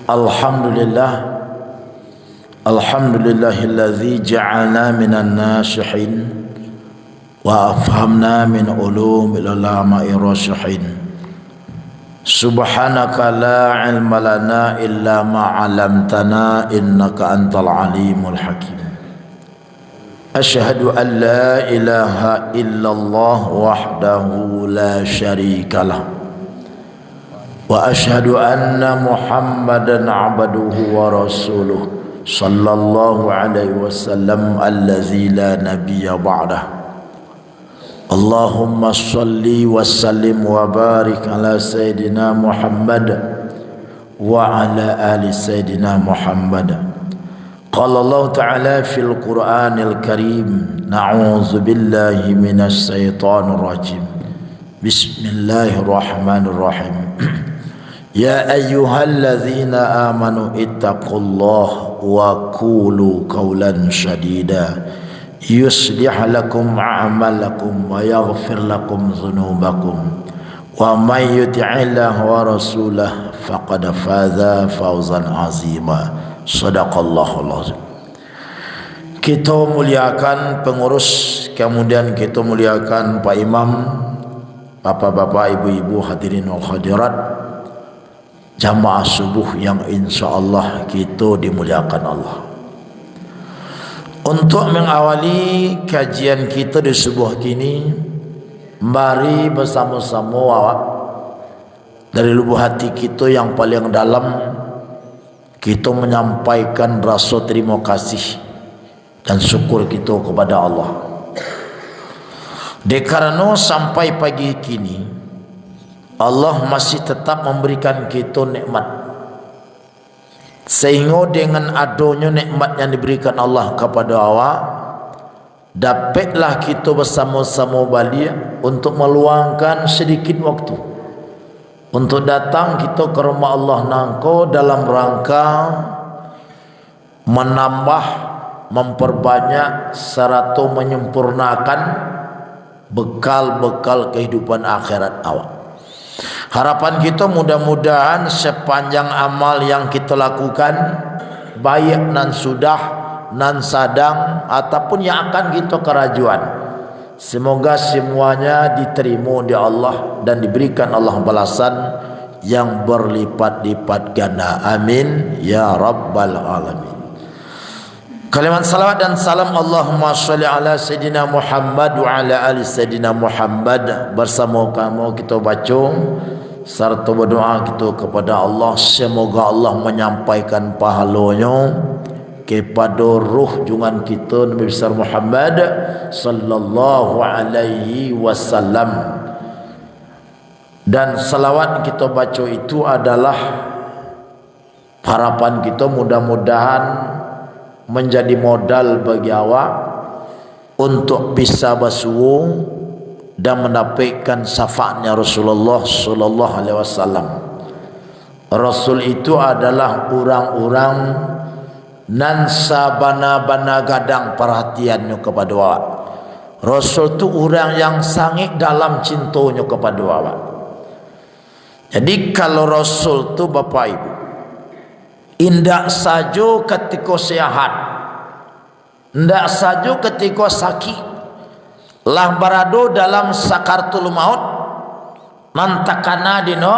Alhamdulillah, alhamdulillahilladzi ja'alna minan nasihin wa afhamna min ulumil ulama'i rasyihin. Subhanaka la ilma lana illa ma 'allamtana innaka antal alimul hakim. Asyhadu an la ilaha illallah wahdahu la syarikalah wa asyhadu anna Muhammadan 'abduhu wa rasuluh sallallahu alaihi wasallam allazi la nabiyya ba'dah. Allahumma shalli wa sallim wa barik ala sayidina Muhammad wa ala ali sayidina Muhammad. Qala Allah ta'ala fil Qur'anil Karim, na'udzu billahi minasy syaithanir rajim. Bismillahirrahmanirrahim. Ya ayyuhalladzina amanu ittaqullaha wa qulu qawlan sadida yuslih lakum a'malakum wa yaghfir lakum dhunubakum wa may yuti'illaha wa rasulahu faqad faza fawzan 'azima. Shadaqallahul azim. Kita muliakan pengurus, kemudian kita muliakan Pak Imam, bapak-bapak, ibu-ibu, hadirin wal hadirat, jamaah subuh yang insyaallah kita dimuliakan Allah. Untuk mengawali kajian kita di subuh kini, mari bersama-sama awak dari lubuk hati kita yang paling dalam kita menyampaikan rasa terima kasih dan syukur kita kepada Allah. Karena sampai pagi kini Allah masih tetap memberikan kita nikmat, sehingga dengan adanya nikmat yang diberikan Allah kepada awak, dapatlah kita bersama-sama balik untuk meluangkan sedikit waktu untuk datang kita ke rumah Allah nangko dalam rangka menambah, memperbanyak serta menyempurnakan bekal-bekal kehidupan akhirat awak. Harapan kita mudah-mudahan sepanjang amal yang kita lakukan, baik nan sudah, nan sadang ataupun yang akan kita kerajuan, semoga semuanya diterima di Allah dan diberikan Allah balasan yang berlipat-lipat ganda. Amin ya rabbal alamin. Kalimat salawat dan salam Allahumma sholli ala Sayyidina Muhammad wa ala ali Sayyidina Muhammad bersama kamu kita baca serta berdoa kita kepada Allah, semoga Allah menyampaikan pahalanya kepada ruh junjungan kita Nabi besar Muhammad sallallahu alaihi wasallam. Dan salawat kita baca itu adalah harapan kita mudah-mudahan menjadi modal bagi awak untuk bisa bersuung dan mendapatkan syafaatnya Rasulullah sallallahu alaihi wasallam. Rasul itu adalah orang-orang nan sabana-bana gadang perhatiannya kepada awak. Rasul itu orang yang sangat dalam cintanya kepada awak. Jadi kalau Rasul itu Bapak Ibu, indak saja ketika sehat, indak saja ketika sakit, lah berada dalam sakaratul maut, mantakana dino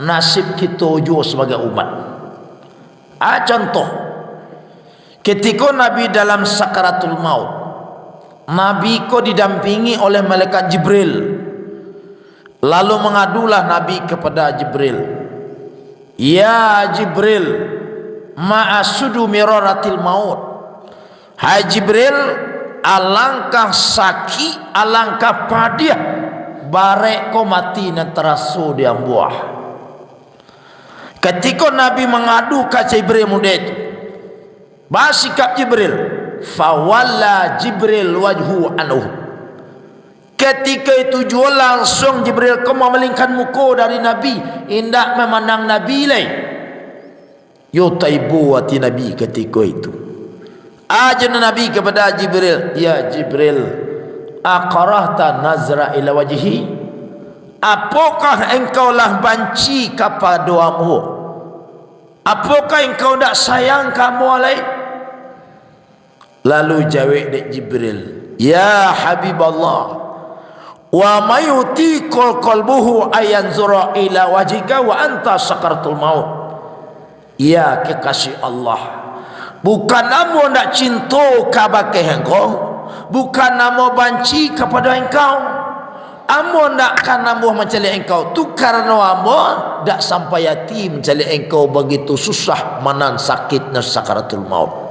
nasib kita juga sebagai umat. Contoh, ketika Nabi dalam sakaratul maut, Nabi ko didampingi oleh malaikat Jibril. Lalu mengadulah Nabi kepada Jibril, ya Jibril, ma'asudu miraratil maut. Hai Jibril, alangkah sakit, alangkah padiah barek ko mati nan terasu di ambuah. Ketika Nabi mengadu ke Jibril muda itu, basikap Jibril, fawalla Jibril wajhu anhu. Ketika itu juga langsung Jibril ko memalingkan muka dari Nabi, indak memandang Nabi lain. Yutaibu hati Nabi ketika itu. Ajana Nabi kepada Jibril, ya Jibril, aqarahta nazra ila wajhi, apakah engkau lah banci kepada doamu? apakah engkau tak sayang kamu alaih? Lalu jawab dek Jibril, ya Habiballah, wa mayutiqul qalbuhu ayanzura ila wajhika wa anta sakartul maut. Ya kekasih Allah, bukan namo nak cinta kabake engkau, bukan namo banci kepada engkau, amo nak kan namo mencari engkau tu karena amo dak sampai yatim mencari engkau begitu susah manan sakitnya sakaratul maut.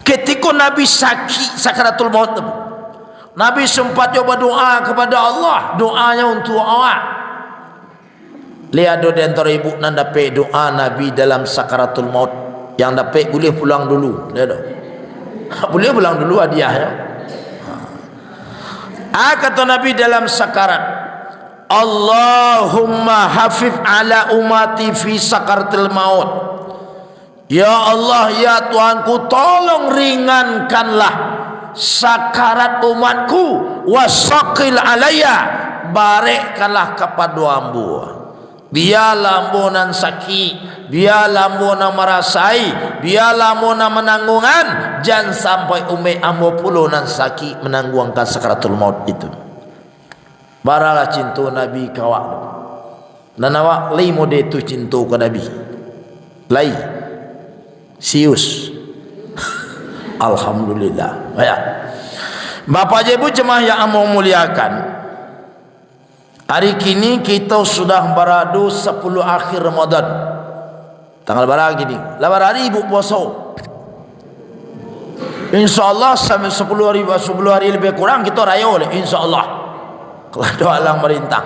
Ketika Nabi sakit sakaratul maut, Nabi sempat coba doa kepada Allah, doanya untuk awak. Lihat di antara ibu nan dapat doa Nabi dalam sakaratul maut, yang dapat boleh pulang dulu, lihat boleh pulang dulu hadiahnya. Kata Nabi dalam sakarat, Allahumma hafif ala umati fi sakaratul maut. Ya Allah, ya Tuhanku, tolong ringankanlah sakarat umatku, wasaqil alaya, barekkanlah kepada ambu. Biarlah ambu nan sakit, biarlah ambu nan merasai, biarlah ambu nan menanggungan, jangan sampai umat ambu puluh nan sakit menanggungkan sakaratul maut itu. Baralah cinta Nabi kawak, dan awak lai mode itu cinta ke Nabi lai sius. Alhamdulillah ya. Bapak ibu jemaah yang amu muliakan, hari kini kita sudah beradu 10 akhir Ramadan. Tanggal berapa gini? 8 hari ibu puasa. InsyaAllah sampai 10 hari lebih kurang kita raya oleh InsyaAllah. Kalau doa Allah merintah,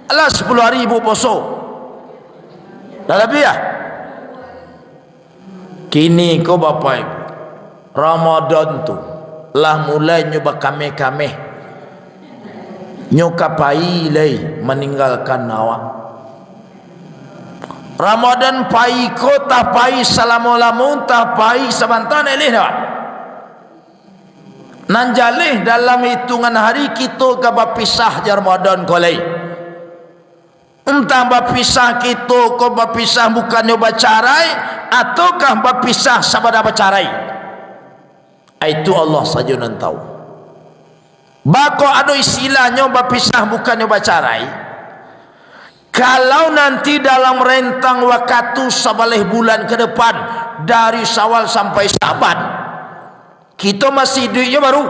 Allah 10 hari ibu puasa. Dah lebih ya? Kini kau bapak ibu, Ramadan tu lah mulai nyoba kame-kame, nyokapai lay meninggalkan awak. Ramadan pai ko tapai salamulamun tapai sabantan elih awak. Nanjalih dalam hitungan hari kita ke berpisah Ramadan kolai. Entah berpisah kita ko berpisah bukan nyoba carai, ataukah berpisah sabada bercarai. Itu Allah saja yang tahu. Bako ada istilahnya berpisah bukan nyoba carai. Kalau nanti dalam rentang waktu sebalih bulan ke depan, dari Syawal sampai Syaban, kita masih duitnya baru,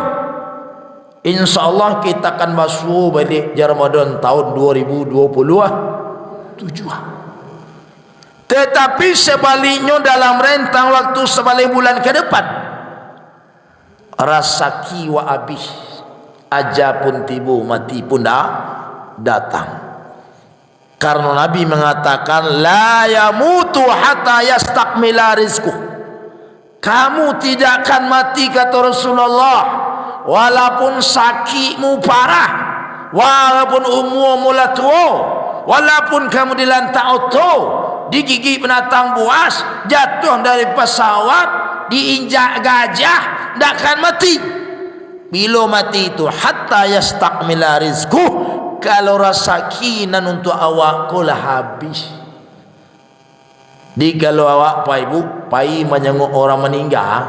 InsyaAllah kita akan masuk balik Ramadan tahun 2027. Tetapi sebaliknya dalam rentang waktu sebalik bulan ke depan, rasaki wa abih, aja pun tiba, mati pun dah datang. Karena Nabi mengatakan, la yamutu hatta yastakmila rizquh. Kamu tidak akan mati, kata Rasulullah, walaupun sakitmu parah, walaupun umurmu lah tua, walaupun kamu dilantak auto, digigit binatang buas, jatuh dari pesawat, diinjak gajah, tidak akan mati. Bila mati itu, hatta yastakmila rizquh, kalau rasa kinan untuk awak kau lah habis. Di kalau awak pak ibu pai menyenguk orang meninggal,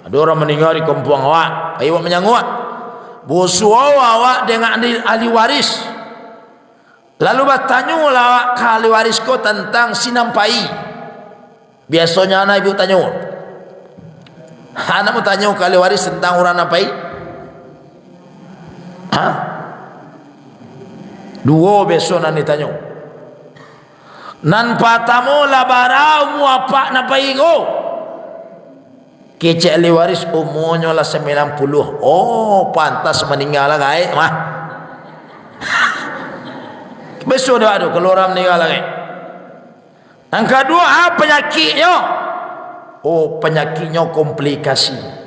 ada orang meninggal di kampung awak, pai awak menyenguk, bosu awak dengan ahli waris, lalu bertanya awak ke ahli waris kau tentang sinam pai. Biasanya anak ibu tanya, anak mau tanya ke ahli waris tentang orang pai. Dua besok nanti tanya. Nan patamu lah barau mu apa na paigo. Kecek ahli waris umurnya lah 90. Oh, pantas meninggal lah guys. Mah. Besok dah ada kalau orang meninggal lagi. Yang kedua, penyakitnya. Oh, penyakitnya komplikasi.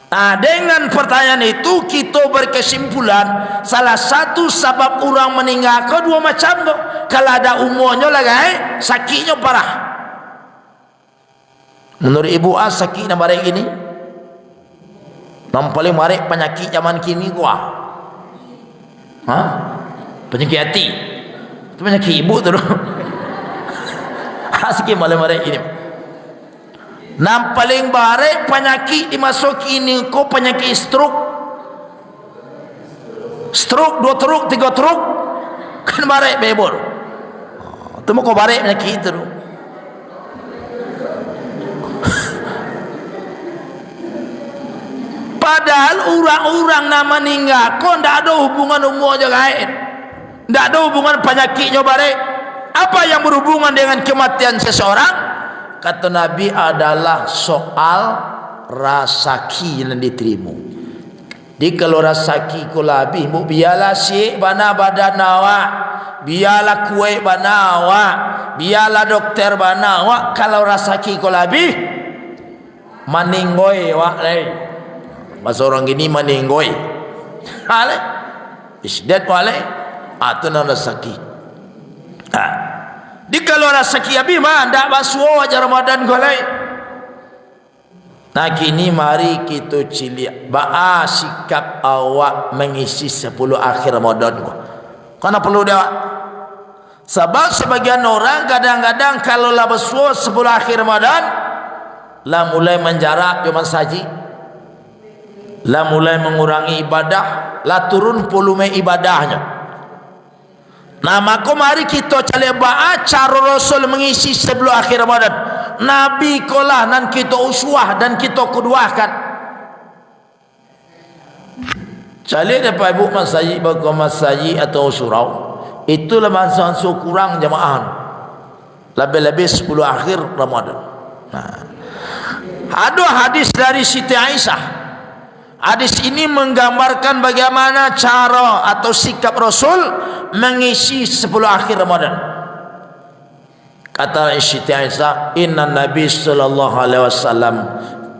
Nah, dengan pertanyaan itu kita berkesimpulan salah satu sebab orang meninggal kedua macam tu. Kalau ada umurnya lagi, sakitnya parah. Menurut ibu sakit nak barik ini, yang paling barik penyakit zaman kini gua, penyakit hati. Itu penyakit ibu tu. Sikit malam-malam ini. Nam paling bare penyakit dimasuki ini ko penyakit stroke. Stroke 2 truk 3 truk kan bare bebor. Tu mo ko bare penyakit itu. Padahal orang-orang nama meninggal kok ndak ada hubungan umur aja lain. Ndak ada hubungan penyakitnya bare. Apa yang berhubungan dengan kematian seseorang? Kata Nabi adalah soal rasaki yang diterima. Di kalau rasaki ko labih, bu biarlah syekh bana badan awak, biarlah kuih bana awak, biarlah dokter bana awak, kalau rasaki ko labih maninggoy wak lay. Masa orang gini maninggoy. Ale. Isdat wale. Atau nak rasaki. Di kalau rasaki abi mah ndak basuh aja Ramadan golai. Nah kini mari kita cilik ba'a sikap awak mengisi 10 akhir Ramadan ko. Karena perlu dia. Sebab sebagian orang kadang-kadang kalau lah basuh 10 akhir Ramadan lah mulai menjarak cuma saji. Lah mulai mengurangi ibadah, lah turun volume ibadahnya. Nah maka mari kita cari ba'a cara Rasul mengisi sebelum akhir Ramadan. Nabi kolah nan kita uswah dan kita kuduahkan. Cari dapat ibu masjid bagi masjid atau surau. Itulah masa kurang jemaah. Lebih-lebih 10 akhir Ramadan. Nah. Ada hadis dari Siti Aisyah. Hadis ini menggambarkan bagaimana cara atau sikap Rasul mengisi 10 akhir Ramadan. Kata Siti Aisyah, inna Nabi sallallahu alaihi wasallam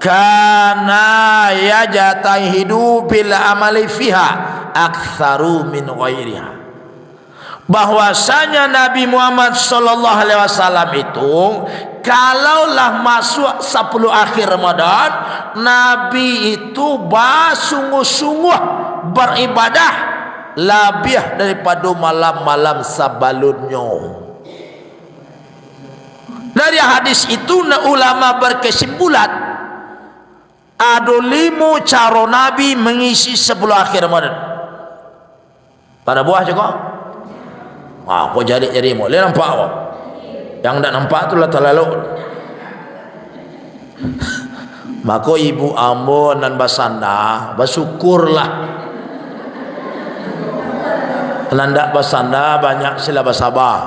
kana yajtahidu bil amali fiha aktsaru min ghairiha. Bahwasanya Nabi Muhammad sallallahu alaihi wasallam itu kalaulah masuk 10 akhir Ramadan, Nabi itu bersungguh-sungguh beribadah lebih daripada malam-malam sebelumnya. Dari hadis itu ulama berkesimpulan ada 5 cara Nabi mengisi 10 akhir Ramadan. Pada buah juga. Kau jadi mau lihat nampak apa? Yang tak nampak tu lah terlalu. Maka ibu ambon dan basanda bersyukurlah. Kalau tak basanda banyak sila bersabar.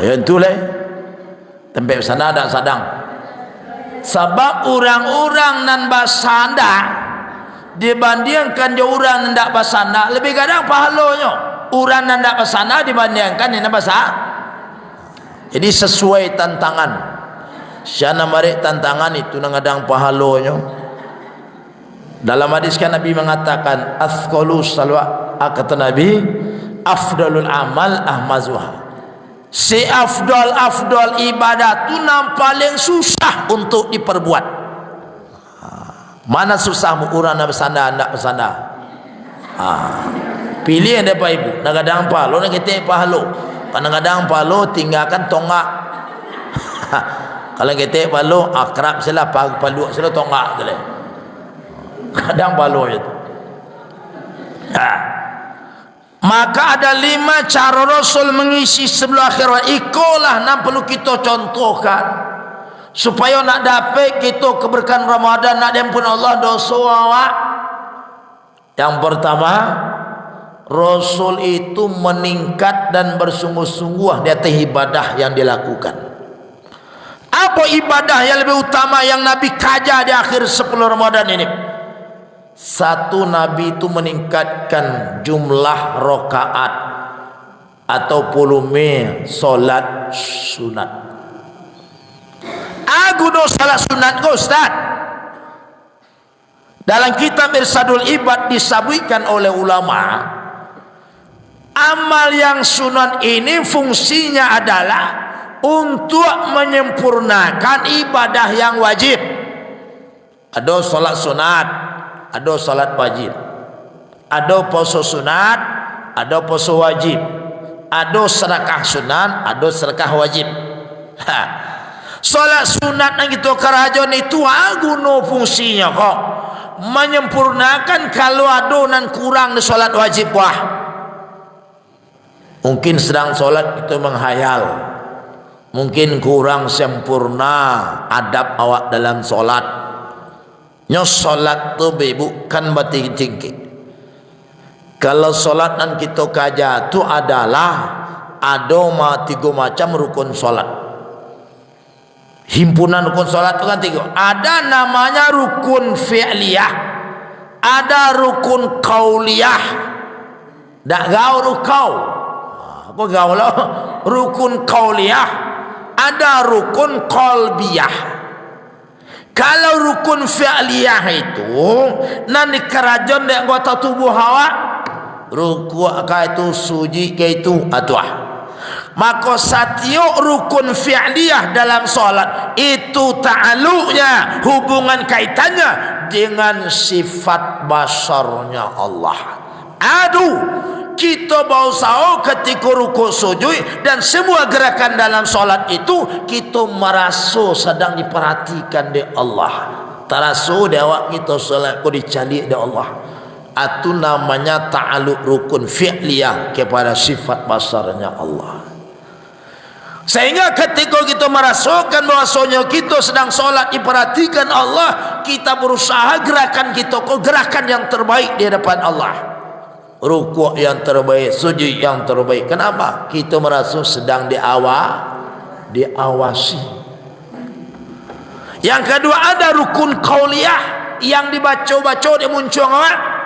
Yang tu lah. Tempat basanda tak sadang. Sebab orang-orang nan basanda dibandingkan je orang nan tak basanda lebih kadang pahalanya. Orang nan tak basanda dibandingkan yang basanda. Jadi sesuai tantangan. Syana marik tantangan itu nangadang pahalanya. Dalam hadis kan Nabi mengatakan athqalu salwa, kata Nabi afdalul amal ahmazuha. Si afdal ibadah tu yang paling susah untuk diperbuat. Mana susah orang nak bersandar nak bersandar. Pilih yang dapat ibu. Nangadang pahalo nak kita pahalo. Kadang-kadang palo tinggalkan tongak. Kalau kita palo akrab sila palu sila tongak tu le. Kadang palo itu. Maka ada 5 cara Rasul mengisi sebelum akhir. Ikolah yang perlu kita contohkan supaya nak dapat kita keberkahan Ramadan, nak diampun Allah dosa awak. Yang pertama, Rasul itu meningkat dan bersungguh-sungguh di atas ibadah yang dilakukan. Apa ibadah yang lebih utama yang Nabi kaja di akhir 10 Ramadan ini? Satu, Nabi itu meningkatkan jumlah rakaat atau volume solat sunat. Agudo salat sunat ko Ustaz. Dalam kitab Irsadul Ibad disebutkan oleh ulama, amal yang sunat ini fungsinya adalah untuk menyempurnakan ibadah yang wajib. Ada salat sunat, ada salat wajib, ada puasa sunat, ada puasa wajib. ada sedekah sunat, ada sedekah wajib. Solat sunat yang kita kerajon itu guna fungsinya kok menyempurnakan kalau ada nan kurang di solat wajib wah. Mungkin sedang solat kita menghayal, mungkin kurang sempurna adab awak dalam solat. Nyo solat tu bukan bertinggi. Kalau solat nan kita kaja tu adalah ada tiga macam rukun solat. Himpunan rukun solat tu kan tiga. Ada namanya rukun fi'liyah, ada rukun qauliyah. Dak gaul rukau. Apa gaul lah? Rukun qauliyah, ada rukun qalbiyah. Kalau rukun fi'liyah itu nan di kerajon dek anggota tubuh awak, ruku' ka itu, sujud ka itu atuah. Maka setiap rukun fi'liyah dalam solat itu ta'alluqnya, hubungan kaitannya dengan sifat basarnya Allah. Aduh, kita berusaha ketika rukuk sujud dan semua gerakan dalam solat itu kita merasa sedang diperhatikan oleh Allah. Terasa di awak kita solat kau dicari oleh Allah. Itu namanya ta'alluq rukun fi'liyah kepada sifat basarnya Allah. Sehingga ketika kita merasakan bahwasanya kita sedang solat diperhatikan Allah, kita berusaha gerakan kita ke gerakan yang terbaik di hadapan Allah. Rukuk yang terbaik, sujud yang terbaik. Kenapa? Kita merasa sedang diawasi. Yang kedua ada rukun qauliyah yang dibaca-baca di muncul awak.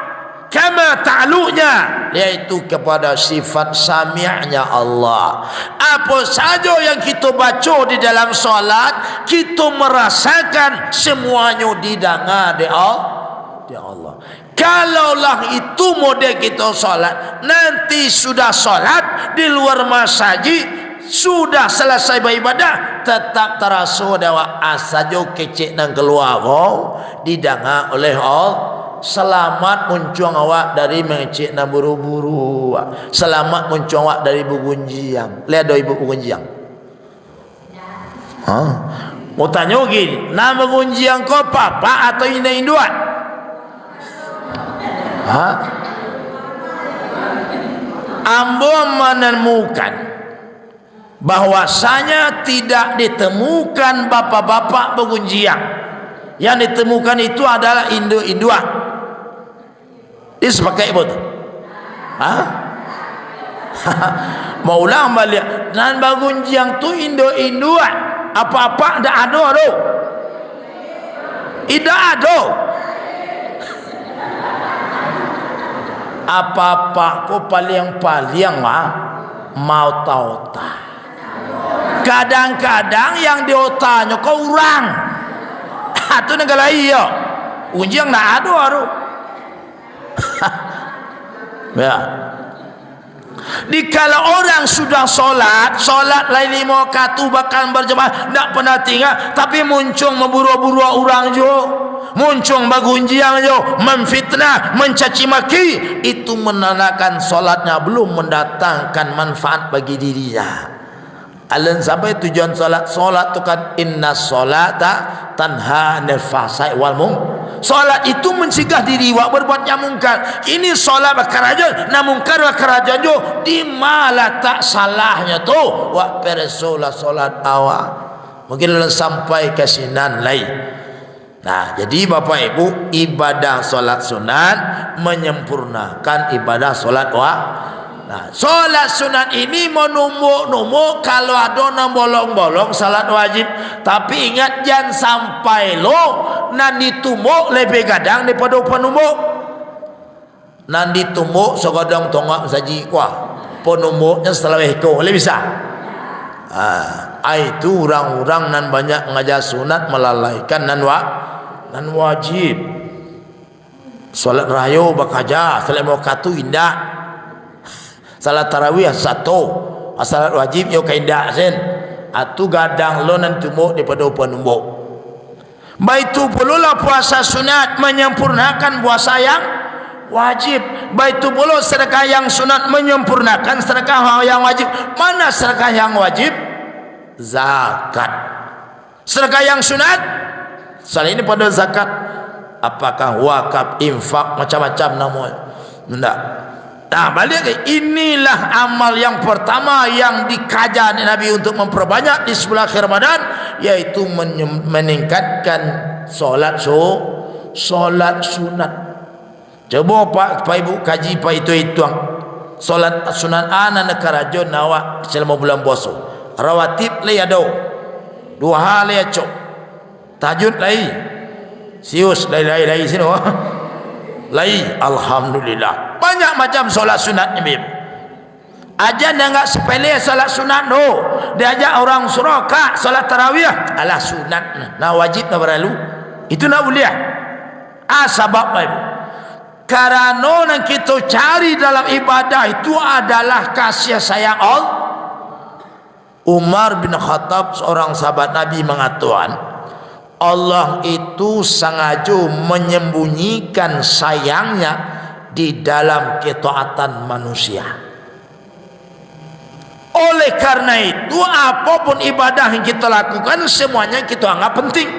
Kama ta'alluqnya, yaitu kepada sifat sami'nya Allah. Apa saja yang kita baca di dalam solat, kita merasakan semuanya didengar di Allah. Kalaulah itu model kita solat, nanti sudah solat di luar masjid, sudah selesai beribadah, tetap terasa dewa asajo kecik nang keluar didengar oleh Allah. Selamat muncung awak dari mengecik na buru-buru. Selamat muncung awak dari bugunjiang. Lihat do ibu bugunjiang. Mau tanya gini, nama bugunjiang kau papa atau indah-induan? Ambo menemukan bahwasanya tidak ditemukan bapak-bapak bugunjiang. Yang ditemukan itu adalah indu-induan. Ini sebagai ibu tu. Maulah balik. Dan bagunjiang tu indu-induan. Apa-apa dak ada tu. Tidak ada. Apa-apa ko paling-paling mau tahu tak. Kadang-kadang yang di otaknya kau orang. Itu negara iya. Unjiang tak ada. Ya. Dikala orang sudah solat lain 5 waktu bahkan berjemaah tak pernah tinggal, tapi muncul memburu-buru orang jo, muncul bagunjiang jo, memfitnah, mencaci maki, itu menandakan solatnya belum mendatangkan manfaat bagi dirinya. Alun sampai tujuan solat tu kan inna solata tanha anil fahsai wal munkar. Solat itu mencegah diri wak berbuat yang mungkar. Ini solat bakarajan, na mungkar bakarajan jo, di mana tak salahnya tu wak persola solat awak. Mungkin sampai ke sinan lain. Nah, jadi Bapak Ibu, ibadah solat sunat menyempurnakan ibadah solat wak. Nah, solat sunat ini menumbuk-numbuk kalau ada nang bolong-bolong salat wajib. Tapi ingat jangan sampai lo nan ditumbuk lebih gadang daripada penumbuk. Nan ditumbuk segadang tonggak saji kuah. Penumbuknya setelah wehko boleh bisa. Itu orang-orang nan banyak mengajar sunat melalaikan nan wajib. Solat rayo bakaja, solat mokatu indah. Salat tarawih satu, salat wajib yo kaindah sen. Atu gadang lo nan tumbuk daripada penumbuk. Baitu pululah puasa sunat menyempurnakan puasa yang wajib. Baitu pula sedekah yang sunat menyempurnakan sedekah yang wajib. Mana sedekah yang wajib? Zakat. Sedekah yang sunat selain ini pada zakat. Apakah wakaf, infak, macam-macam namanya? Tidak. Nah, balik ke inilah amal yang pertama yang dikajar Nabi untuk memperbanyak di 10 akhir Ramadan, yaitu meningkatkan solat sunat. Coba Pak Ibu kaji Pak itu solat sunat ana nekarajo nawa selama bulan puasa. Rawatib le ada. Duha le cok. Tahajud lai. Sius lai sini. Lai, alhamdulillah. Banyak macam solat sunat ni. Aja dia enggak sepele solat sunat no. Dia ajak orang suraka solat tarawih. Alah sunat nah wajib na beralu. Itu nak boleh. Sebab apa? Karena yang kita cari dalam ibadah itu adalah kasih sayang Allah. Umar bin Khattab seorang sahabat Nabi mengatakan, Allah itu sengaja menyembunyikan sayangnya di dalam ketaatan manusia. Oleh karena itu apapun ibadah yang kita lakukan semuanya kita anggap penting.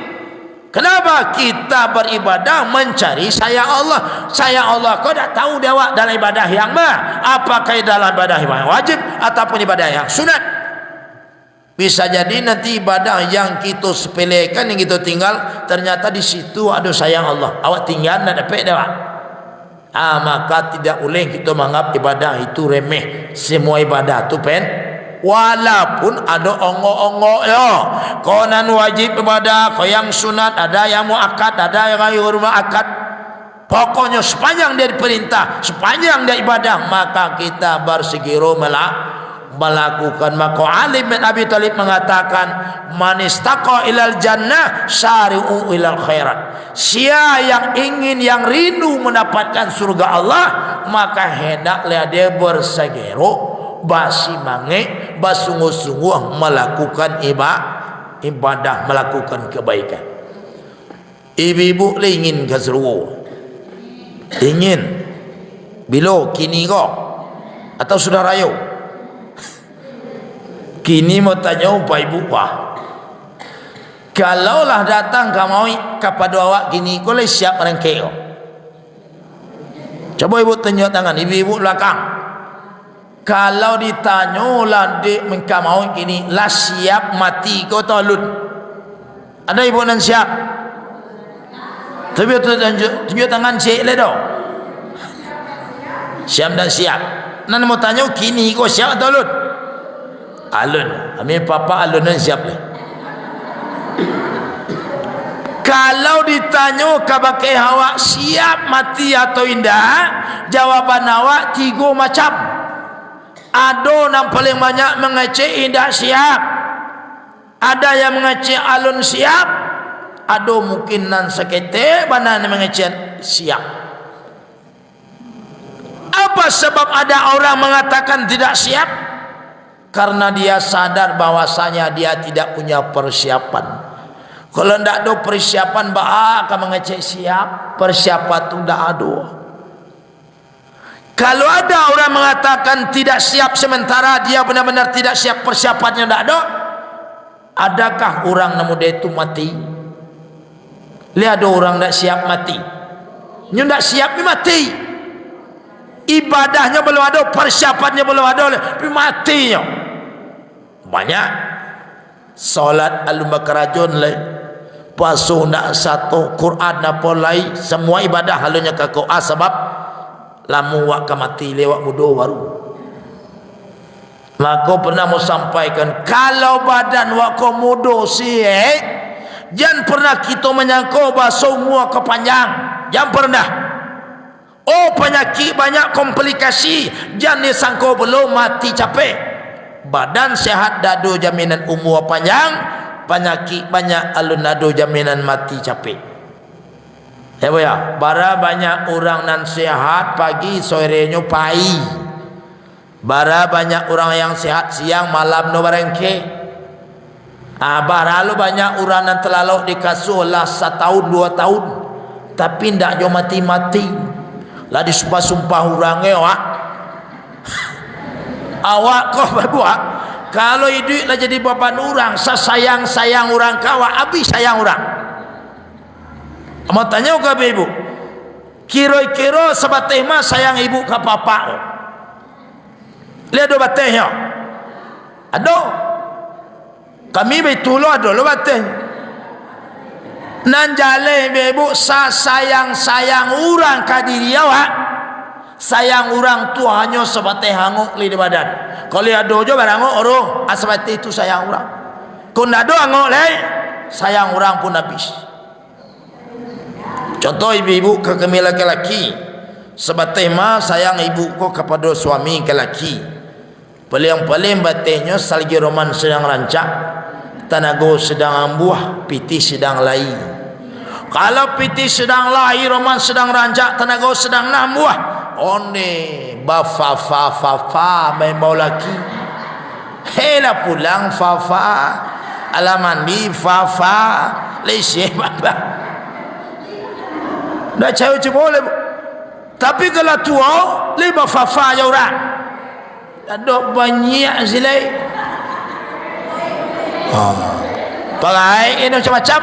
Kenapa kita beribadah mencari sayang Allah? Sayang Allah kau dah tahu dia dalam ibadah yang mana? Apakah dalam ibadah yang wajib ataupun ibadah yang sunat? Bisa jadi nanti ibadah yang kita sepelekan, yang kita tinggal, ternyata di situ ada sayang Allah. Awak tinggal nak dapat dia. Maka tidak boleh kita menganggap ibadah itu remeh. Semua ibadah itu walaupun ada ongok-ongok ya. Kau nan wajib ibadah, kau yang sunat, ada yang muakkad, ada yang ghairu muakkad. Pokoknya sepanjang dia diperintah, sepanjang dia ibadah, maka kita bersegera melakukan. Maka Ali bin Abi Thalib mengatakan, man istaqa ilal jannah syari'u ilal khairat. Siapa yang ingin, yang rindu mendapatkan surga Allah, maka hendaklah dia bersegera, basimange, basungguh-sungguh melakukan ibadah, melakukan kebaikan. Ibu-ibu ingin ke surga? Ingin? Bila kini kau atau sudah rayu? Kini mau tanya Pak Ibu Pak, kalaulah datang kamu kepada awak kini, kau boleh siap merengkek? Coba ibu tunjuk tangan, ibu-ibu belakang. Kalau ditanya lah dek mereka mau kini, lah siap mati kau tolun? Ada ibu nan siap? Tapi tunjuk tangan cik le do. Siap dan siap. Nan mau tanya kini kau siap atau tolun? Alun, amin papa alun dan siap le. Kalau ditanya kabakai awak siap mati atau indah, jawaban awak 3 macam. Ada yang paling banyak mengecek indah siap, ada yang mengecek alun siap, ada mungkin nan sekete mana yang mengecek siap. Apa sebab ada orang mengatakan tidak siap? Karena dia sadar bahwasanya dia tidak punya persiapan. Kalau tidak ada persiapan, akan mengecek siap. Persiapan itu tidak ada. Kalau ada orang mengatakan tidak siap sementara dia benar-benar tidak siap, persiapannya tidak ada, adakah orang namun dia itu mati? Lihat ada orang tidak siap mati. Dia tidak siap dia mati. Ibadahnya belum ada, persiapannya belum ada, tapi matinya. Banyak solat al-makarajun lai, puasa nak satu, Quran apa lai, semua ibadah halunya ke Quran sebab lamu wak mati lewat muda baru. Maka pernah mau sampaikan, kalau badan wak muda sihat, jangan pernah kita menyangka bahawa semua kepanjang. Jangan pernah. Oh, penyakit banyak komplikasi, jangan disangka belum mati capek. Badan sehat dado jaminan umur panjang, penyakit banyak alun dado jaminan mati capek. Ya, bara banyak orang nan sehat pagi sorenya pai. Bara banyak orang yang sehat siang malam no barengke. Bara lu banyak orang nan terlalu di kasur lah 1 tahun 2 tahun, tapi ndak jo mati-mati. lah disumpah-sumpah orangnya awak kau berbuat kalau hidup lah jadi bapak orang sayang orang kawa habis sayang orang. Mau tanya ke ibu kira-kira sebateh mah sayang ibu ke papa lihat do batehnya ada kami betul ada lo bateh nan jale ibu sayang orang ke diri awak sayang orang tu hanya sebateh hanguk li di badan. Kalau ada je barang orang sebateh itu sayang orang. Kalau ada hanguk le sayang orang pun habis. Contoh ibu-ibu ke kami laki-laki sebateh mah sayang ibu ko kepada suami laki-laki. Paling batehnya salgi roman sedang rancak, tanago sedang ambuh, piti sedang lai. Kalau piti sedang lai, roman sedang rancak, tanago sedang nambuh, one fa main bau laki. Hela pulang fa alaman di fa lese baba. Dah cewek boleh, tapi kalau tua lima fa ya orang. Ada banyak silai. Pakai ini macam-macam.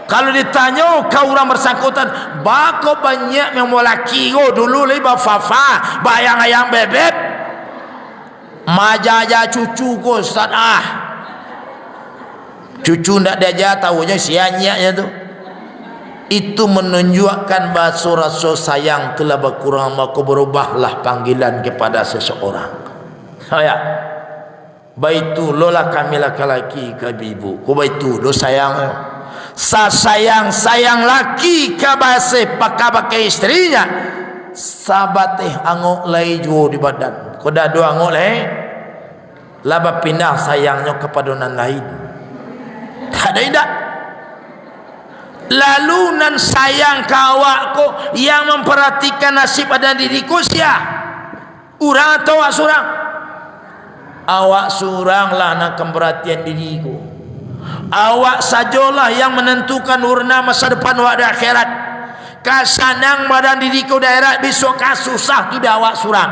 Kalau ditanya kau orang bersangkutan, bako banyak yang mau laki go dulu lima fafa, bayang ayam bebek, majaja cucu go Ustaz cucu ndak diajar tahunya sianya tu. Itu menunjukkan bahawa rasa sayang telah berkurang, maka berubahlah panggilan kepada seseorang. Ya, baitu lola kami laki-laki ke ibu, ku baitu lo sayang, sayang laki ke bahasa pakai istrinya, sabateh angok lai jo di badan, ku dah dua angok lai, laba pindah sayangnya kepada orang lain, tak ada indah. Lalu nan sayang kawakku yang memperhatikan nasib pada diriku sia urang atau awak surang? Awak surang lah nak perhatian diriku. Awak sajalah yang menentukan urna masa depan awak di akhirat. Kasanang badan diriku daerah besok kasusah tu dah awak surang.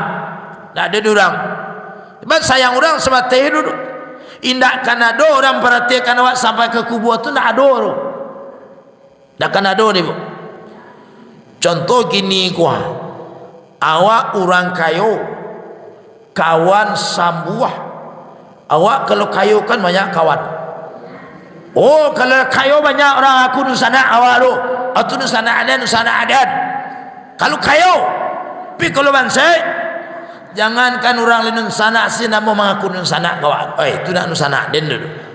Tak ada durang. Sebab sayang orang sebab teh dulu. Indak kan ada orang perhatikan awak sampai ke kubur tu tak ada orang. Tak kan ada ni bu. Contoh gini kuah, awak orang kayu, kawan sambuah. Awak kalau kayu kan banyak kawan. Oh kalau kayu banyak orang aku nusana awak lu, atau nusana adan. Kalau kayu, tapi kalau bangsa, jangankan orang lain nusana sih nama mengaku nusana kawan. Itu nak nusana adan dulu.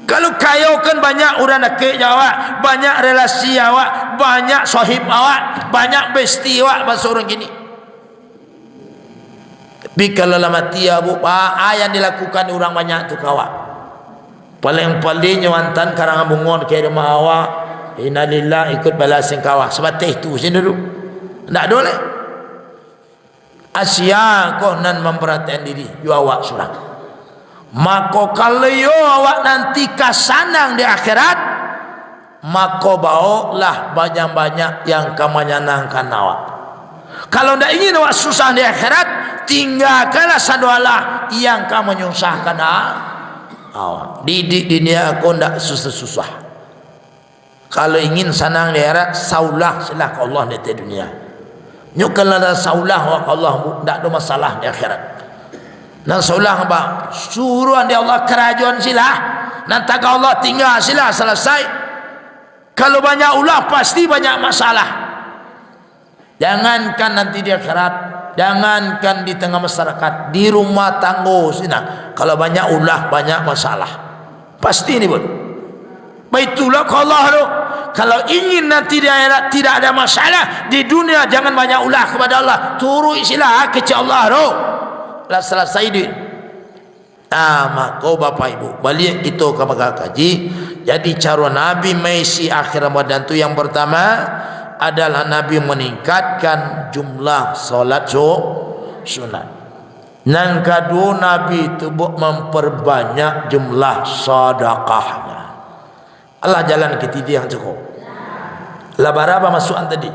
Kalau kayu kan banyak orang nakik awak, banyak relasi awak, banyak sahib awak, banyak besti awak bahasa orang gini. Tapi kalau lama tia bu, yang dilakukan orang banyak tu kawak. Paling nyawantan karang bungon ke rumah awak, innalillah ikut balasin kawak. Sebab teh tu sini dulu. Tak boleh. Asia kau nan memperhatikan diri, you awak surang. Maka kalau yo awak nanti kasanang di akhirat, maka bawalah banyak-banyak yang kamu menyenangkan awak. Kalau tidak ingin awak susah di akhirat, tinggalkanlah sadualah yang kamu menyusahkan awak. Di dunia aku tidak susah-susah. Kalau ingin senang di akhirat, saulah silah ke Allah di dunia. Nyukanlah saulah wa Allah, tidak ada masalah di akhirat. Nan saulah apa? Suruh dia Allah kerajaan silah. Nanti Allah tinggal silah selesai. Kalau banyak ulah pasti banyak masalah. Jangankan nanti di akhirat, jangankan di tengah masyarakat, di rumah tangga sini. Kalau banyak ulah banyak masalah. Pasti ini pun. Baitulah Allah tu. Kalau ingin nanti di akhirat tidak ada masalah, di dunia jangan banyak ulah kepada Allah. Turu silah kecil Allah tu. Lah selesai duit. Maka bapak ibu balik kita ke kaji. Jadi cara Nabi mengisi akhir Ramadan tu yang pertama adalah Nabi meningkatkan jumlah solat sunat. Yang kedua Nabi itu memperbanyak jumlah sedekahnya. Allah jalan kita yang cukup. Lah berapa masukan tadi?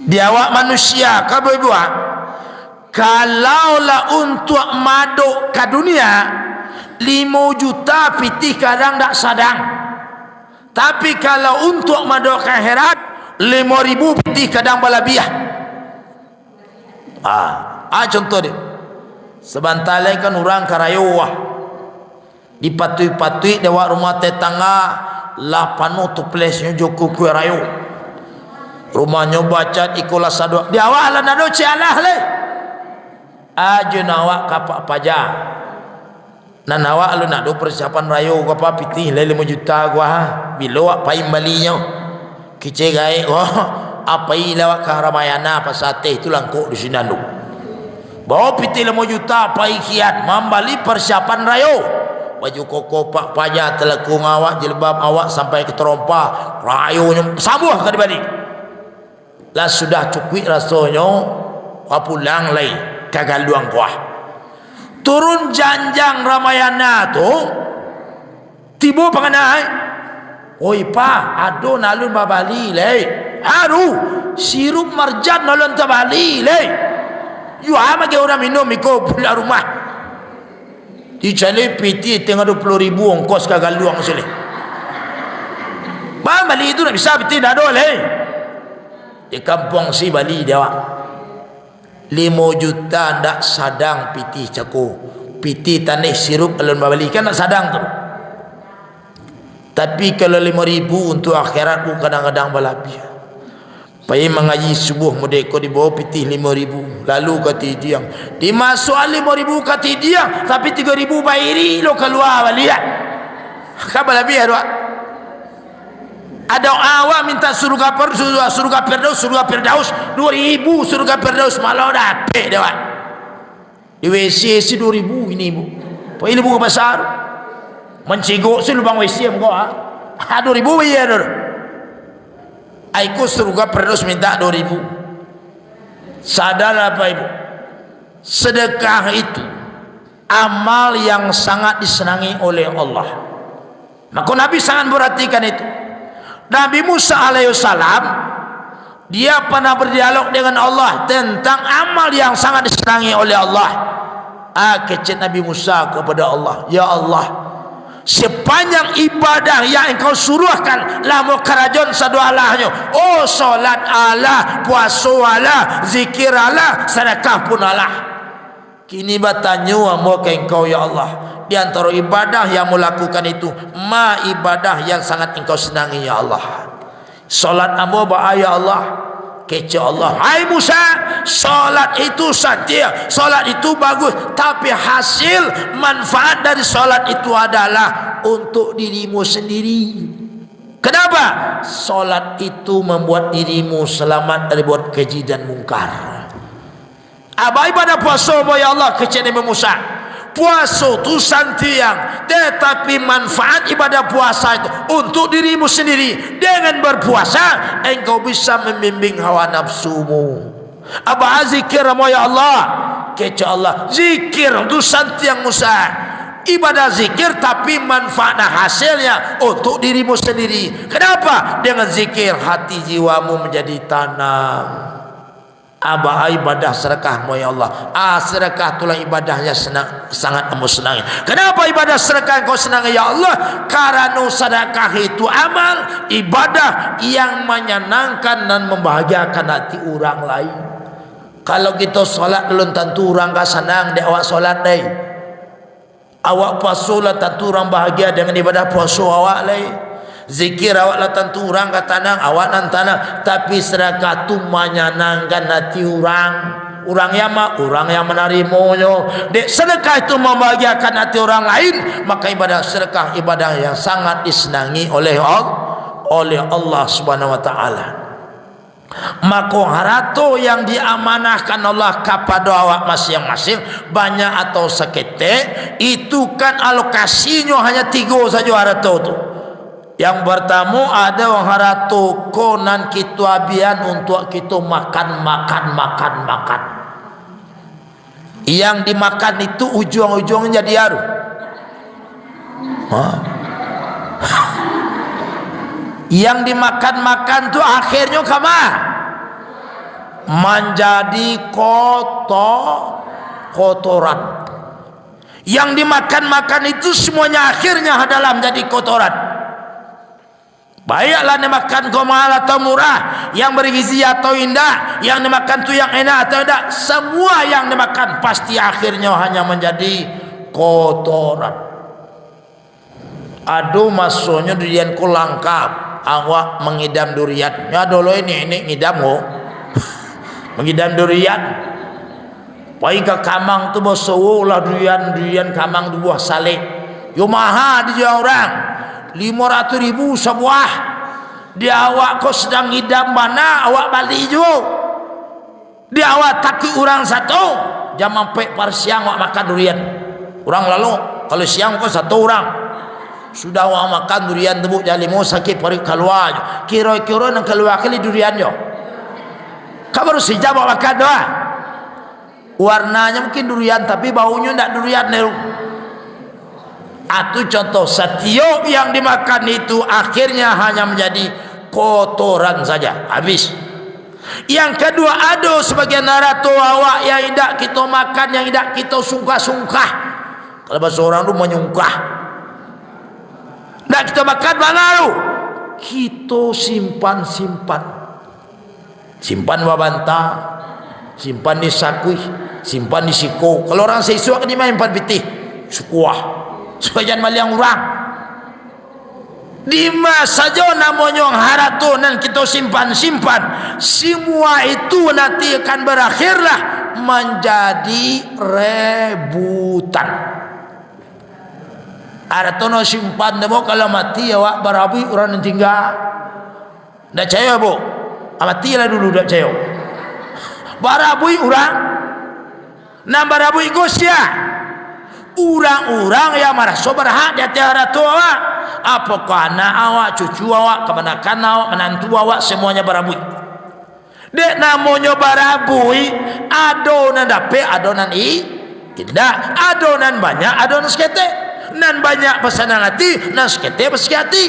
Di awak manusia kalau ibu kalaulah untuk maduk ke dunia 5 juta pitih kadang tak sadang, tapi kalau untuk maduk ke akhirat 5.000 pitih kadang balabiah. Contoh dia sebentar lagi kan orang karayuah dipatui-patui dewa rumah tetangga lah panu tu plesnya joko kue rayu rumahnya baca ikolah sadua di awal lah nado cialah le aja nawak kapak pajak nan awak lu nado persiapan rayu apa pitih le 5 juta gua bila apa imbalinya kice gae apa ilawak ke Ramayana apa sate itu langkuk di sini lu bawa pitih 5 juta apa kiat membali persiapan rayu baju koko pak pajak telekung awak jilbab awak sampai ke terompa rayunya sabuh ke dibalik lah sudah cukup rasanya pulang lagi kagak luang kuah turun janjang Ramayana tu tiba pengenai oi pa ado nalun babali le sirup marjan nalun tabali le yu ama ke orang minum iko pulang rumah dicari piti tengah 20.000 ongkos kagak luang sini Bali itu nak bisa piti dah boleh di kampung si Bali dia 5 juta ndak sadang piti cako piti tanah sirup alun Bali kan nak sadang tu tapi kalau 5.000 untuk akhirat pun kadang-kadang balapia Pai mengaji subuh merdeka di bawah pitih 5.000 lalu kata dia dimasuk 5.000 kata dia tapi 3.000 bayari lo keluar balik kabar lebih ada awak minta surga Firdaus 2.000 surga Firdaus malah dapat dia di WC si 2.000 ini ibu pai ibu besar menciguk si lubang WC engkau 2.000 bayar aku surga Firdaus minta 2.000 sadar apa ibu sedekah itu amal yang sangat disenangi oleh Allah maka Nabi sangat perhatikan itu Nabi Musa alaihissalam dia pernah berdialog dengan Allah tentang amal yang sangat disenangi oleh Allah kecil Nabi Musa kepada Allah ya Allah sepanjang ibadah yang engkau suruhkan lamu kerajaan sadualahnya solat Allah puasa Allah zikir Allah sedekah pun Allah kini bertanya mau ke engkau ya Allah di antara ibadah yang melakukan itu ibadah yang sangat engkau senangi ya Allah solat amo ya Allah kece Allah hai Musa solat itu setia solat itu bagus tapi hasil manfaat dari solat itu adalah untuk dirimu sendiri kenapa solat itu membuat dirimu selamat dari buat keji dan mungkar ibadah puasa ya Allah kece Nabi Musa puasa itu santiang tetapi manfaat ibadah puasa itu untuk dirimu sendiri dengan berpuasa engkau bisa membimbing hawa nafsumu zikir ya Allah kece Allah zikir itu santiang Musa ibadah zikir tapi manfaatnya hasilnya untuk dirimu sendiri kenapa dengan zikir hati jiwamu menjadi tanam ibadah sedekahmu ya Allah sedekah itulah ibadahnya sangat kamu senangi kenapa ibadah sedekah kau senangi ya Allah karena sedekah itu amal ibadah yang menyenangkan dan membahagiakan hati orang lain kalau kita solat belum tentu orang gak senang di awak solat deh awak puasa lah tentu orang bahagia dengan ibadah puasa awak lain zikir awak lah tentu orang kata tenang awak nan tenang tapi sedekah tu menyenangkan hati orang yang menerimanya dek sedekah itu membahagiakan hati orang lain maka ibadah sedekah ibadah yang sangat disenangi oleh Allah Subhanahu wa taala maka harta yang diamanahkan Allah kepada awak masing-masing banyak atau seketek itu kan alokasinya hanya 3 saja harta itu yang pertama ada orang haratu konan kita abian untuk kita makan yang dimakan itu ujung-ujungnya jadi haru Yang dimakan-makan tuh akhirnya kama menjadi kotoran. Yang dimakan-makan itu semuanya akhirnya adalah menjadi kotoran. Baiklah dimakan mahal atau murah, yang bergizi atau indah, yang dimakan tu yang enak atau tidak, semua yang dimakan pasti akhirnya hanya menjadi kotoran. Aduh, maksudnya durian ku langkap, awak mengidam durian. Ya dulu ini ngidam kok. Mengidam durian. Baik ke kamang tu bosowo lah durian kamang tu buah saleh. Yo mahal dia orang. 500.000 sebuah. Dia awak kau sedang ngidam mana awak balik juga. Dia awak takut orang satu jam sampai par siang awak makan durian. Orang lalu kalau siang kau satu orang sudah awak makan durian tebuk jali mau sakit perut keluar. Kira-kira nak keluar kali durian jo. Kau baru sejam awak makan doa. Warnanya mungkin durian tapi baunya tidak durian nih. Itu contoh setiap yang dimakan itu akhirnya hanya menjadi kotoran saja, habis. Yang kedua, ada sebagian narato awak yang tidak kita makan, yang tidak kita sungkah-sungkah. Kalau bahasa orang itu menyungkah. Tidak kita makan mana lu? Kita simpan babanta, simpan di sakui, simpan di siko. Kalau orang sesuatu ni main empat pitih, sukuah. Supaya jangan maliang orang. Di masa saja namanya haratonan kita simpan. Semua itu nanti akan berakhirlah menjadi rebutan. Haratonan simpan demo kalau mati awak barabi orang yang tinggal. Tidak percaya bu? Matilah dulu tidak percaya. Barabui orang. Nah barabui gosya. Orang-orang yang merasa berhak di atas harta awak, apakah anak awak, cucu awak, keponakan awak, menantu awak, semuanya barabui. Dek namanya barabui, adonan dapat, adonan indah, adonan banyak, adonan sekete, nan banyak pesanan hati, nan sekete pesikit hati.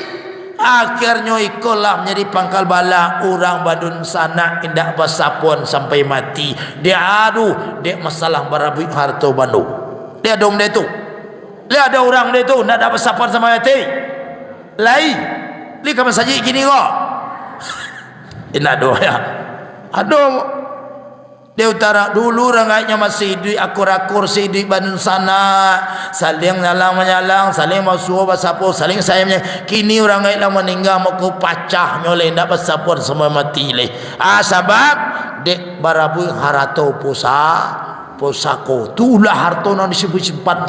Akhirnya ikulah menjadi pangkal bala orang badun sana indah basapun sampai mati. Dia aduh, dek masalah barabui harta Bandung. Dia dong dia tu. Dia ada orang dia tu nak dapat sapar sama hati. Lai. Li kamu saja gini kok. Indah doa ya. Aduh. Dia utara dulu rangainya masih di akur-akur si di Bandung sana. Saling nyalang menyalang, saling masuk basapo, saling sayangnya. Kini orang lah meninggal mau ku pacah nyoleh dapat sapar semua mati le. Sebab dek barabu harato posako itulah harta yang disimpan.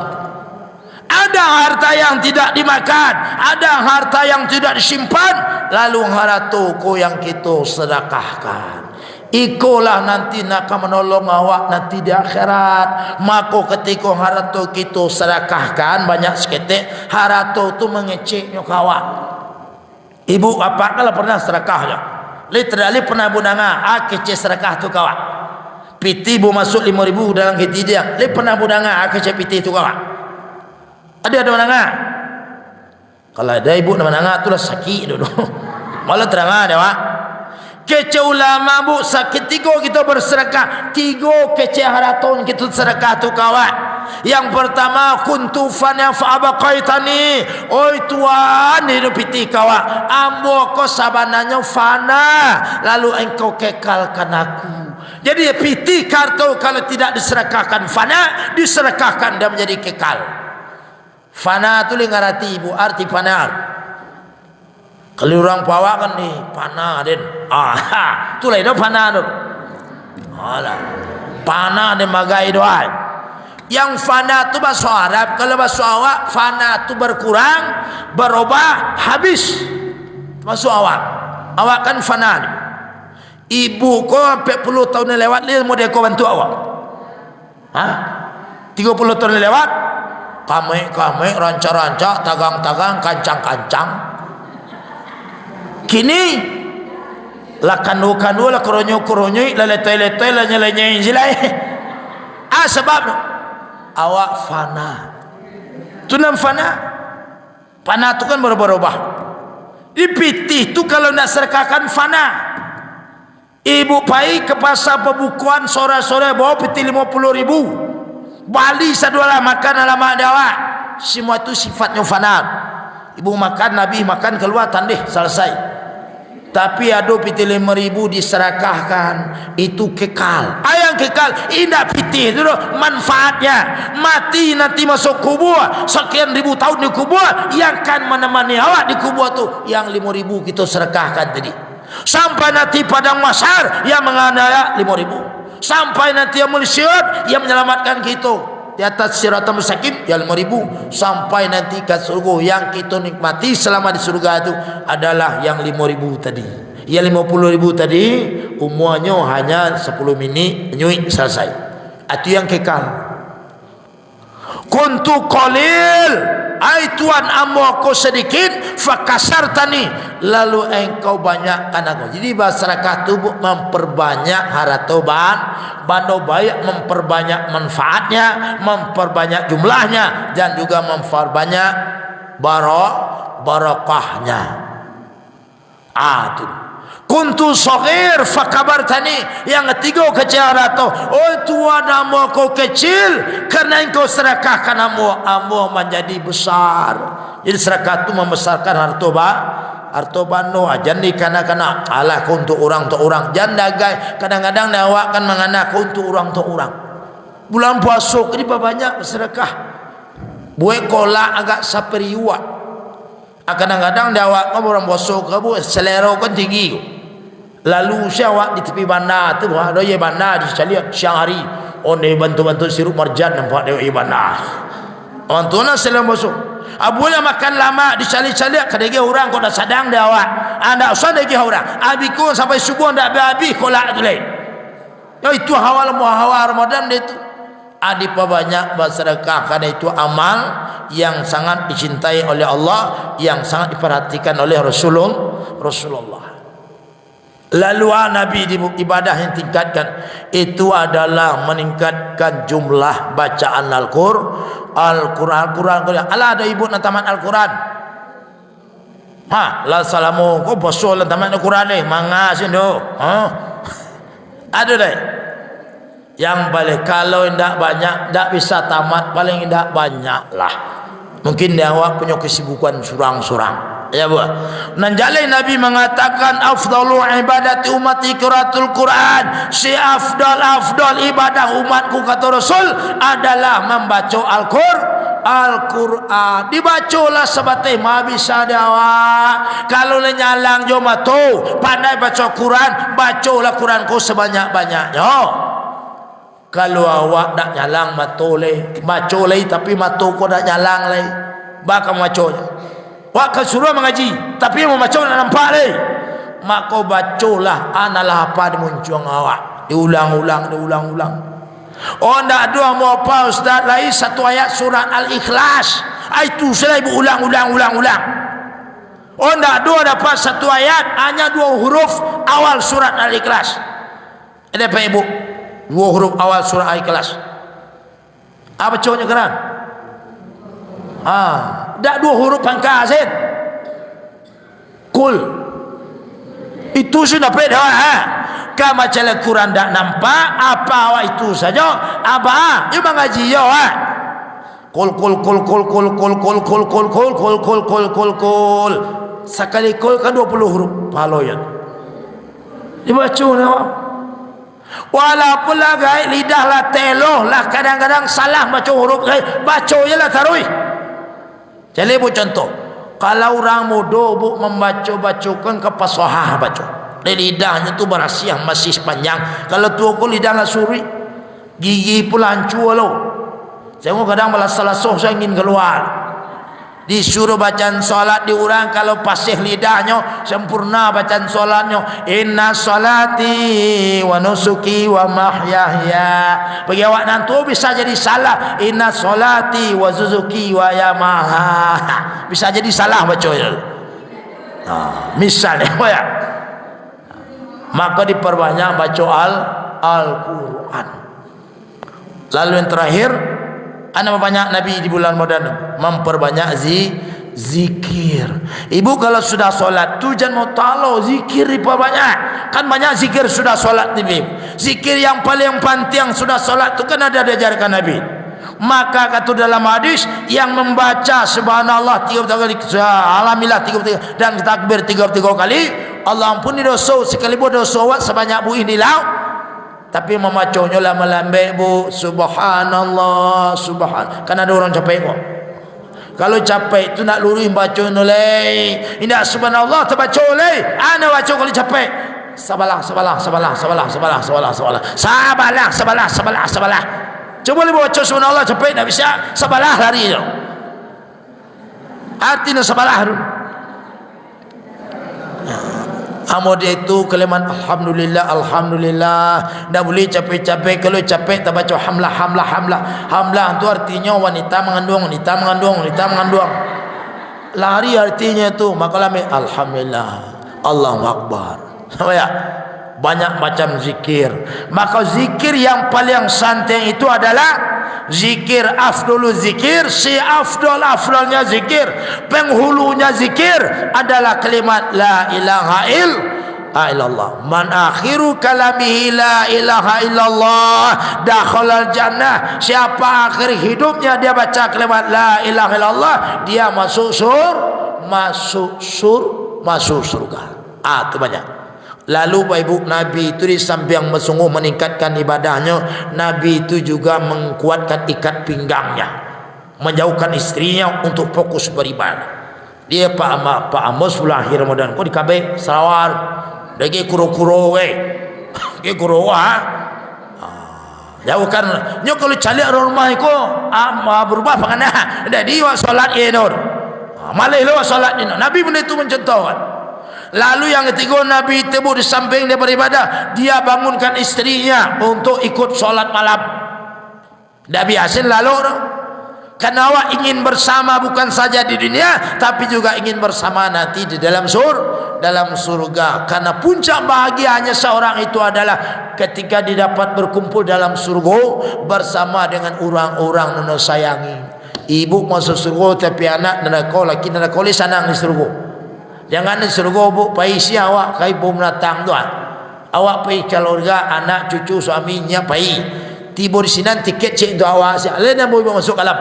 Ada harta yang tidak dimakan, ada harta yang tidak disimpan, lalu harta ko yang kita sedekahkan. Ikulah nanti nak menolong awak nanti di akhirat. Maka ketika harta kita sedekahkan banyak seketik, harta tu mengeceknya kawak. Ibu bapak kalau pernah sedekahnya, literally pernah bunanga, kecek sedekah tu kawak. Piti bu masuk 5.000 dalam kiti dia. Dia pernah budanga akecek piti tu kawan. Ada budanga. Kalau ada ibu budanga tu lah sakit dulu. Malah terang ada wak. Kece ulama bu sakit tiga kita bersedekah. 3 kece haraton kita sedekah tu kawan. Yang pertama kuntufan yang fa'abaqaitani. Oi tuan hidup piti kawan. Ambo ko sabananya fana. Lalu engkau kekalkan aku. Jadi piti kartu kalau tidak disedekahkan fana, disedekahkan dan menjadi kekal. Fana tu ngarati ibu arti fana. Kalau orang bawa kan ni fana den. Tu lain dah fana tu. Alah. Fana den magai doa. Yang fana tu bahasa Arab, kalau bahasa awak fana tu berkurang, berubah, habis. Bahasa awak. Awak kan fana. Ibu ko 40 tahun lewat dia mau dia kau bantu awak. 30 tahun lewat kami ranca-ranca, tagang-tagang, kancang-kancang. Kini la kanu la koronyo la letoi la nyelenya injilai. Sebab awak fana. Tu nam fana. Fana tu kan berubah-ubah. Dipitih tu kalau nak sedekahkan fana. Ibu pai ke pasar pembukuan sore-sore bawa piti 50.000. Bali saduala makan alamak dawa. Semua itu sifatnya fana. Ibu makan, Nabi makan, keluar tandih selesai. Tapi ada piti 5.000 diserakahkan, itu kekal. Ayang kekal, indah piti itu manfaatnya. Mati nanti masuk kubur, sekian ribu tahun di kubur, yang kan menemani awak di kubur tu, yang 5.000 kita serakahkan tadi. Sampai nanti padang mahsyar yang menganiaya 5.000. Sampai nanti yang mulia yang menyelamatkan kita di atas siratal mustaqim yang 5.000. Sampai nanti ke surga yang kita nikmati selama di surga itu adalah yang 5.000 tadi. Yang 50.000 tadi umurnya hanya 10 minit nyuik selesai. Itu yang kekal. Kuntu qalil, ai Tuhan amwaku sedikit, fakasartani, lalu engkau banyakkan aku. Jadi masyarakat itu memperbanyak haratoban, bando baik memperbanyak manfaatnya, memperbanyak jumlahnya, dan juga memperbanyak barokahnya. Itu. Kuntu saghir fakabartani, yang ketiga kecil atau oh Tuhan amo kau kecil karena engkau sedekahkan amo menjadi besar. Jadi sedekah itu membesarkan harta no ajan di kana-kana alah untuk orang janda gay kadang-kadang awak kan menganak untuk orang bulan puasa ini banyak sedekah buat kolak agak saperiwa kadang-kadang awak kan orang puasa ke bu selera kan tinggi. Lalu siapa di tepi bandar tu ada ye bandar di sekalian siang hari onde bantu-bantu sirup marjan nampak dia bandar. Antuna selam masuk. Abulah makan lama di cali-cali kadege orang kau dah sadang dia awak. Anda usah dege orang. Abiku sampai subuh ndak habis kolak tu le. Ya itu awal Ramadan dia tu. Adi banyak bersedekah karena itu amal yang sangat dicintai oleh Allah, yang sangat diperhatikan oleh Rasulullah. Lalu Nabi di ibadah yang tingkatkan itu adalah meningkatkan jumlah bacaan Al-Quran. Ala ada ibu nak tamat Al-Quran. La salamu kau bosul tamat Al-Quran ni mangas indo. Ada dah. Yang balik kalau tidak banyak, tidak bisa tamat, paling tidak banyak lah. Mungkin dia awak punya kesibukan surang-surang. Ya bu. Nanjalai Nabi mengatakan afdalu ibadati ummati qiraatul Quran. Si afdal ibadah umatku kata Rasul adalah membaca Al-Quran. Dibacalah sebatai ma bisa dawa. Kalau nyalang jo mato pandai baca Quran, bacalah Quranku sebanyak-banyaknya. Kalau awak nak nyalang matole, macole tapi mato ko nak nyalang leh. Bakal maconya. Wak suruh mengaji, tapi mau baca nak nampak le. Mak kau bacalah analah apa dimuncung awak. Diulang-ulang. Oh ndak dua mau apa ustaz lai satu ayat surat Al-Ikhlas. Itu saya ibu ulang. Oh ndak dua dapat satu ayat hanya 2 huruf awal surat Al-Ikhlas. Ada apa ibu? 2 huruf awal surat Al-Ikhlas. Apa bacanya keran? Tak 2 huruf pangkasin. Kul. Itu sudah beda. Kalau macam Al-Quran tak nampak apa awak itu saja. Apa? Dia mengaji ya. Kul. Sekali kul kan 20 huruf. Paloyan. Dibaca awak. Walaupun lagi lidah lah teloh lah kadang-kadang salah baca huruf. Baca je lah taruh. Jadi bu contoh, kalau orang muda bu membaca-bacakan ke fasahah baca, lidahnya tu berasiah masih panjang. Kalau tua ku lidah lah suri, gigi pula hancur lo. Saya kadang malah salah-salah saya ingin keluar. Disuruh bacaan solat diurang kalau pasih lidahnya sempurna bacaan solatnya. Inna salati wa nusuki wa mahyaya. Bagi awak nanti bisa jadi salah. Inna salati wa zuzuki wa yamaha. Bisa jadi salah baca ya. Misalnya ya. Maka diperbanyak baca Al-Quran. Lalu yang terakhir, ana banyak Nabi di bulan Ramadan memperbanyak zikir. Ibu kalau sudah solat tu jangan mau tahu zikir diperbanyak. Kan banyak zikir sudah solat ni. Zikir yang paling penting sudah solat tu kan ada diajarkan Nabi. Maka kata dalam hadis yang membaca subhanallah 33 kali, alhamdulillah 33 dan takbir 33 kali, Allah ampuni dosa sekalipun dosa awak sebanyak bu ini laut. Tapi memacanya lama lambat bu, subhanallah subhan. Kan ada orang capek kok. Kalau capek tu nak lurus baca nolai. Indah subhanallah terbaca oleh. Ana baca kalau capek. Sabalah. Coba boleh baca subhanallah capek tak bisa. Sabalah lari tu. Artinya sabalah tu. Amod itu kalimat alhamdulillah. Dah boleh capek-capek. Kalau capek tak baca hamlah itu artinya wanita mengandung. Lari artinya itu. Maka lama alhamdulillah, Allahu akbar. Ya, banyak macam zikir. Maka zikir yang paling santai itu adalah zikir afdalul zikir. Si afdalnya zikir, penghulunya zikir adalah kalimat la ilaha illallah. Man akhiru kalamihi la ilaha illallah dakhalal jannah. Siapa akhir hidupnya dia baca kalimat la ilaha illallah, dia masuk surga. Itu banyak. Lalu Bapak Ibu, Nabi itu di samping sungguh meningkatkan ibadahnya, Nabi itu juga menguatkan ikat pinggangnya, menjauhkan istrinya untuk fokus beribadah. Dia Pak Amos bulan akhir Ramadan kok di KB Sarawak lagi kuro-kuro jauhkan nyo kalau calik rumah itu berubah pakana dah dia solat enor malih lo solat enor. Nabi benda itu mencontohkan. Lalu yang ketiga, Nabi tebu di samping dia beribadah, dia bangunkan istrinya untuk ikut solat malam. Dah biasa lalu karena awak ingin bersama bukan saja di dunia, tapi juga ingin bersama nanti di dalam surga. Karena puncak bahagianya seorang itu adalah ketika didapat berkumpul dalam surga bersama dengan orang-orang yang sayangi. Ibu masuk surga tapi anak neraka, laki neraka senang di surga. Jangan surga bu paisi awak kai bom datang tuan. Awak pai keluarga, anak, cucu, suaminya pai. Tiba di sini tiket cek untuk awak. Lain yang boleh masuk kalam.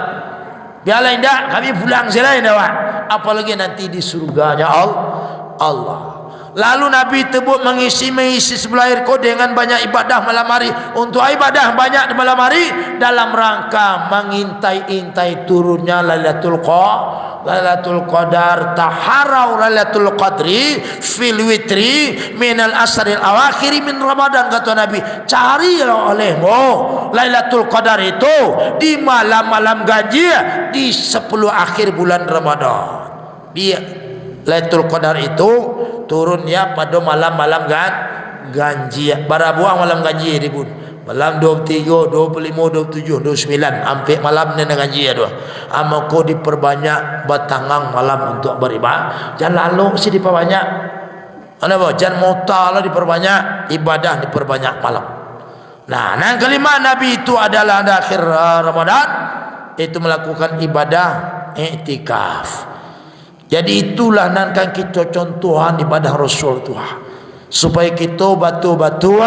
Biarlah indah kami pulang selain awak. Apalagi nanti di surganya Allah. Lalu Nabi tersebut mengisi sebelah airko dengan banyak ibadah malam hari. Untuk ibadah banyak di malam hari dalam rangka mengintai-intai turunnya Lailatul Qadar. Taharau Lailatul Qadri fil witri minal asril awakhir min Ramadan, kata Nabi. Carilah olehmu Lailatul Qadar itu di malam-malam ganjil di 10 akhir bulan Ramadan. Dia Lailatul Qadar itu turunnya pada malam-malam ganjil. Barabuang malam ganjil ribut. Malam 23, 25, 27, 29 sampai malam ni ganjil tu. Amako diperbanyak batangang malam untuk beribadah. Jangan lalu si diperbanyak. Ana apa? Jangan mutala diperbanyak, ibadah diperbanyak malam. Nah, yang kelima Nabi itu adalah di akhir Ramadan itu melakukan ibadah i'tikaf. Jadi itulah nanti kita contohan ibadah Rasul Tuhan, supaya kita batu-batu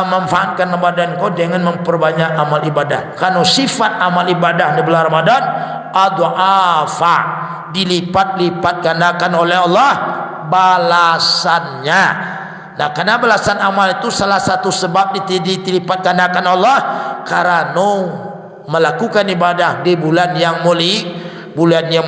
manfaatkan Ramadan kau dengan memperbanyak amal ibadah. Karena sifat amal ibadah di bulan Ramadan adhafa, dilipat-lipat gandakan oleh Allah balasannya. Nah, karena balasan amal itu salah satu sebab dilipat gandakan Allah karena melakukan ibadah di bulan yang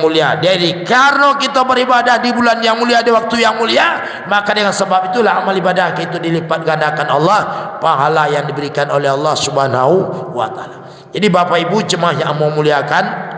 mulia. Jadi karena kita beribadah di bulan yang mulia, di waktu yang mulia, maka dengan sebab itulah amal ibadah kita dilipat gandakan Allah, pahala yang diberikan oleh Allah Subhanahu wa taala. Jadi Bapak Ibu jemaah yang mau muliakan,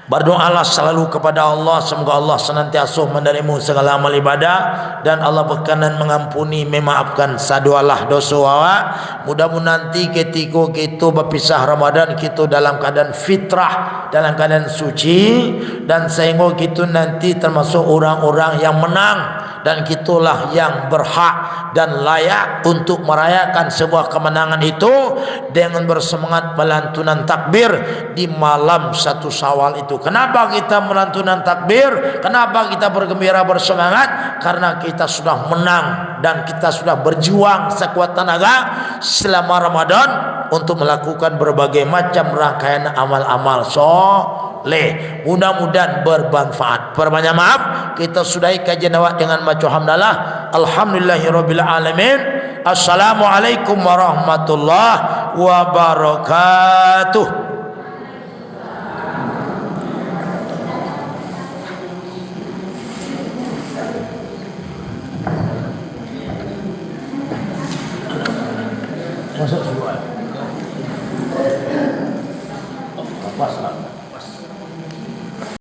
berdoalah selalu kepada Allah, semoga Allah senantiasa menerima segala amal ibadah dan Allah berkenan mengampuni, memaafkan sadualah dosa awak. Mudah-mudahan nanti ketika kita berpisah Ramadan kita dalam keadaan fitrah, dalam keadaan suci, dan sehingga kita nanti termasuk orang-orang yang menang dan kitulah yang berhak dan layak untuk merayakan sebuah kemenangan itu dengan bersemangat melantunan takbir di malam 1 Syawal itu. Kenapa kita melantunan takbir? Kenapa kita bergembira bersemangat? Karena kita sudah menang dan kita sudah berjuang sekuat tenaga selama Ramadan untuk melakukan berbagai macam rangkaian amal-amal soleh. Mudah-mudahan bermanfaat. Perbanyak maaf, kita sudahi kajian awak dengan baca hamdalah. Alhamdulillahirabbil alamin. Assalamualaikum warahmatullahi wabarakatuh. Masuk semua.